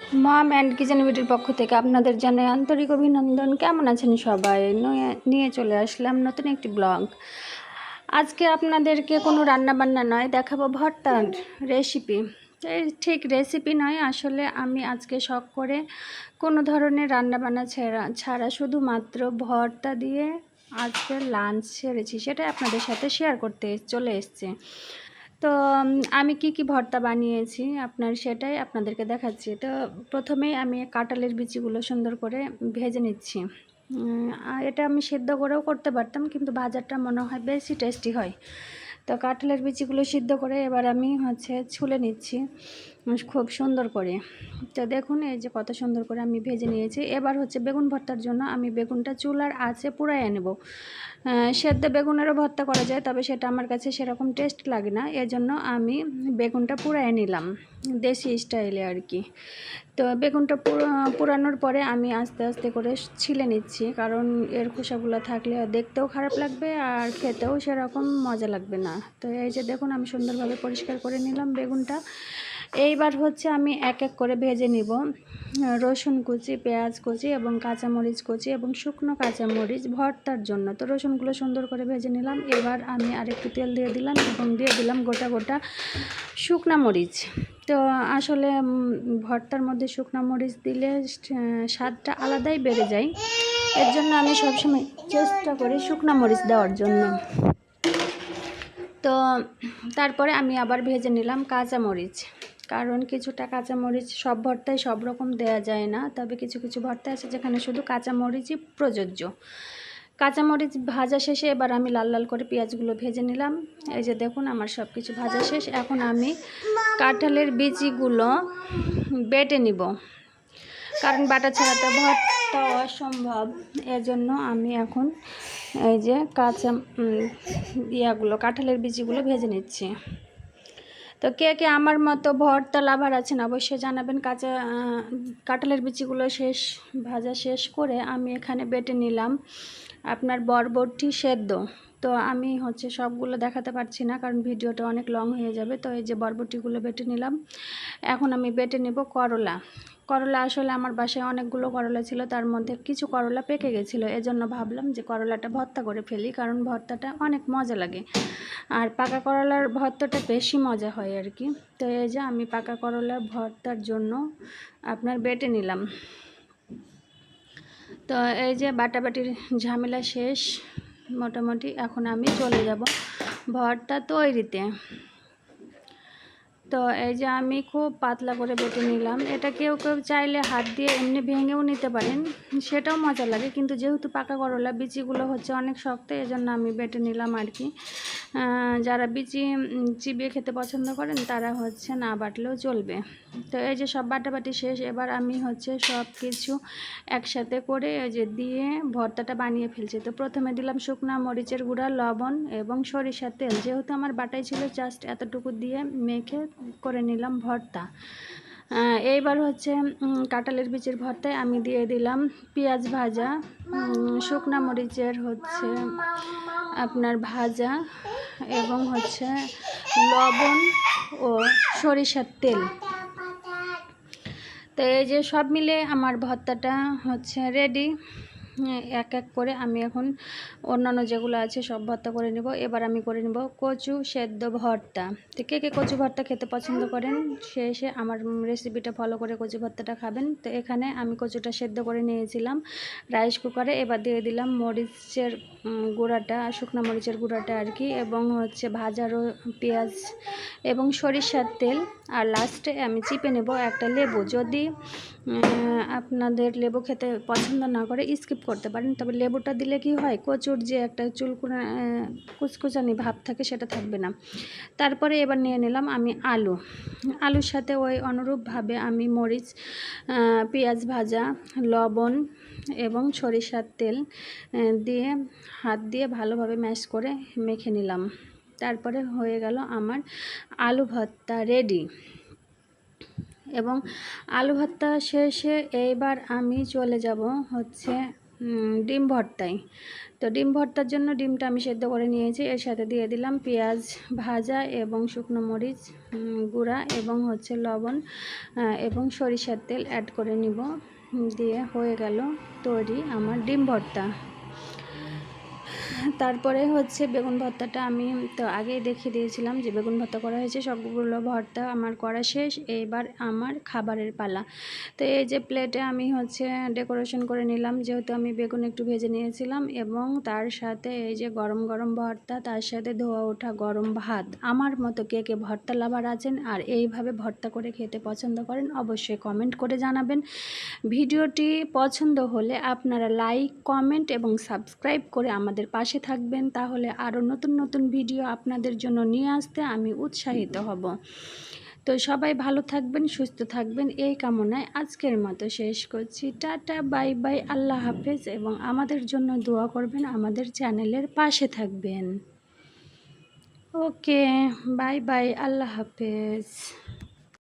Mom and kitchen বিউটির পক্ষ থেকে আপনাদের জানাই আন্তরিক অভিনন্দন। কেমন আছেন সবাই? নিয়ে চলে আসলাম নতুন একটি ব্লগ। আজকে আপনাদেরকে কোনো রান্নাবান্না নয়, দেখাবো ভর্তার রেসিপি। ঠিক রেসিপি নয়, আসলে আমি আজকে শখ করে কোনো ধরনের রান্নাবান্না ছাড়া শুধুমাত্র ভর্তা দিয়ে আজকে লাঞ্চ সেরেছি, সেটাই আপনাদের সাথে শেয়ার করতে চলে এসছে। তো আমি কি ভর্তা বানিয়েছি সেটাই আপনাদেরকে দেখাচ্ছি। তো প্রথমেই আমি কাঁঠালের বিচিগুলো সুন্দর করে ভেজে নিচ্ছি। এটা আমি সিদ্ধ করেও করতে পারতাম, কিন্তু ভাজাটা মনে হয় বেশি টেস্টি হয়। তো কাঁঠালের বিচিগুলো সিদ্ধ করে এবার আমি ছুলে নিচ্ছি খুব সুন্দর করে। তো দেখুন এই যে কত সুন্দর করে আমি ভেজে নিয়েছি। এবার বেগুন ভর্তার জন্য আমি বেগুনটা চুলার আঁচে পুড়াইয়ে নেব। সেদ্ধ বেগুনেরও ভর্তা করা যায়, তবে সেটা আমার কাছে সেরকম টেস্ট লাগে না, এজন্য আমি বেগুনটা পুড়াইয়ে নিলাম দেশি স্টাইলে আর কি। তো বেগুনটা পুরানোর পরে আমি আস্তে আস্তে করে ছিলে নিচ্ছি, কারণ এর খোসাগুলো থাকলে দেখতেও খারাপ লাগবে আর খেতেও সেরকম মজা লাগবে না। তো এই যে দেখুন আমি সুন্দরভাবে পরিষ্কার করে নিলাম বেগুনটা। এইবার আমি এক এক করে ভেজে নিব রসুন কুচি, পেঁয়াজ কুচি এবং কাঁচামরিচ কুচি এবং শুকনো কাঁচামরিচ ভর্তার জন্য। তো রসুনগুলো সুন্দর করে ভেজে নিলাম। এবার আমি আরেকটু তেল দিয়ে দিলাম এবং দিয়ে দিলাম গোটা গোটা শুকনো মরিচ। তো আসলে ভর্তার মধ্যে শুকনো মরিচ দিলে স্বাদটা আলাদাই বেড়ে যায়, এর জন্য আমি সবসময় চেষ্টা করি শুকনো মরিচ দেওয়ার জন্য। তো তারপরে আমি আবার ভেজে নিলাম কাঁচামরিচ, কারণ কিছুটা কাঁচামরিচ সব ভর্তায় সব রকম দেওয়া যায় না, তবে কিছু কিছু ভর্তা আছে যেখানে শুধু কাঁচামরিচই প্রযোজ্য। কাঁচামরিচ ভাজা শেষে এবার আমি লাল লাল করে পেঁয়াজগুলো ভেজে নিলাম। এই যে দেখুন আমার সব কিছু ভাজা শেষ। এখন আমি কাঁঠালের বিচিগুলো বেটে নিব, কারণ বাটা ছাড়া তো ভর্তা অসম্ভব। এজন্য আমি এখন এই যে কাঁঠালের বিচিগুলো ভেজে নিচ্ছি। তো কে কে আমার মতো ভর্তা লাভার আছেন অবশ্যই জানাবেন। কাঁঠালের বিচিগুলো ভাজা শেষ করে আমি এখানে বেটে নিলাম আপনার বরবটি সেদ্ধ। তো আমি সবগুলো দেখাতে পারছি না, কারণ ভিডিওটা অনেক লং হয়ে যাবে। তো এই যে বরবটিগুলো বেটে নিলাম। এখন আমি বেটে নেব করলা। আসলে আমার বাসায় অনেকগুলো করলা ছিল, তার মধ্যে কিছু করলা পেকে গেছিলো, এজন্য ভাবলাম যে করলাটা ভর্তা করে ফেলি, কারণ ভর্তাটা অনেক মজা লাগে আর পাকা করলার ভর্তাটা বেশি মজা হয় আর কি। তো এই যে আমি পাকা করলার ভর্তার জন্য আপনার বেটে নিলাম। তো এই যে বাটাবাটির ঝামেলা শেষ মোটামুটি। এখন আমি চলে যাব ভর্তা তৈরিতে। তো এই যে আমি খুব পাতলা করে বেটে নিলাম। এটা কেউ কেউ চাইলে হাত দিয়ে এমনি ভেঙেও নিতে পারেন, সেটাও মজা লাগে, কিন্তু যেহেতু পাকা করলা বিচিগুলো অনেক শক্ত, এজন্য আমি বেটে নিলাম আর কি। যারা বিচি চিবিয়ে খেতে পছন্দ করেন তারা না বাটলেও চলবে। তো এই যে সব বাটাবাটি শেষ। এবার আমি সব কিছু একসাথে করে এই যে দিয়ে ভর্তাটা বানিয়ে ফেলছি। তো প্রথমে দিলাম শুকনো মরিচের গুঁড়া, লবণ এবং সরিষার তেল। যেহেতু আমার বাটাই ছিল, জাস্ট এতটুকু দিয়ে মেখে করে নিলাম ভর্তা। এইবার কাঁঠালের বিচির ভর্তায় আমি দিয়ে দিলাম পেঁয়াজ ভাজা, শুকনা মরিচের আপনার ভাজা এবং লবণ ও সরিষার তেল। তো এই যে সব মিলে আমার ভর্তাটা রেডি। এক এক করে আমি এখন অন্যান্য যেগুলো আছে সব ভর্তা করে নেব। এবার আমি করে নেব কচু সেদ্ধ ভর্তা। তো কে কে কচু ভর্তা খেতে পছন্দ করেন সে এসে আমার রেসিপিটা ফলো করে কচু ভর্তাটা খাবেন। তো এখানে আমি কচুটা সেদ্ধ করে নিয়েছিলাম রাইস কুকারে। এবার দিয়ে দিলাম মরিচের গুঁড়াটা, শুকনো মরিচের গুঁড়াটা আর কি, এবং ভাজারও পেঁয়াজ এবং সরিষার তেল। আর লাস্টে আমি চিপে নেব একটা লেবু। যদি আপনাদের লেবু খেতে পছন্দ না করে স্কিপ করতে পারেন, তবে লেবুটা দিলে কি হয়, কচুর যে একটা কুচকুচানি ভাব থাকে সেটা থাকবে না। তারপরে এবার নিয়ে নিলাম আমি আলুর সাথে ওই অনুরূপভাবে আমি মরিচ, পেঁয়াজ ভাজা, লবণ এবং সরিষার তেল দিয়ে হাত দিয়ে ভালোভাবে ম্যাশ করে মেখে নিলাম। তারপরে হয়ে গেল আমার আলু ভর্তা রেডি। এবং আলু ভর্তা শেষে এইবার আমি চলে যাব ডিম ভর্তাই। তো ডিম ভর্তার জন্য ডিমটা আমি সেদ্ধ করে নিয়েছি, এর সাথে দিয়ে দিলাম পেঁয়াজ ভাজা এবং শুকনো মরিচ গুঁড়া এবং হচ্ছে লবণ এবং সরিষার তেল অ্যাড করে নিব। দিয়ে হয়ে গেল তৈরি আমার ডিম ভর্তা। তারপরে হচ্ছে বেগুন ভর্তাটা আমি তো আগেই দেখিয়ে দিয়েছিলাম যে বেগুন ভর্তা করা হয়েছে, সবগুলো ভর্তা আমার করা শেষ। এইবার আমার খাবারের পালা। তো এই যে প্লেটে আমি হচ্ছে ডেকোরেশন করে নিলাম, যেহেতু আমি বেগুন একটু ভেজে নিয়েছিলাম, এবং তার সাথে এই যে গরম গরম ভর্তা, তার সাথে ধোয়া ওঠা গরম ভাত। আমার মতো কে কে ভর্তা লাভার আছেন আর এইভাবে ভর্তা করে খেতে পছন্দ করেন, অবশ্যই কমেন্ট করে জানাবেন। ভিডিওটি পছন্দ হলে আপনারা লাইক, কমেন্ট এবং সাবস্ক্রাইব করে আমাদের পাশে থাকবেন, তাহলে আরও নতুন নতুন ভিডিও আপনাদের জন্য নিয়ে আসতে আমি উৎসাহিত হব। তো সবাই ভালো থাকবেন, সুস্থ থাকবেন, এই কামনায় আজকের মতো শেষ করছি। টাটা, বাই বাই, আল্লাহ হাফেজ, এবং আমাদের জন্য দোয়া করবেন, আমাদের চ্যানেলের পাশে থাকবেন। ওকে, বাই বাই, আল্লাহ হাফেজ।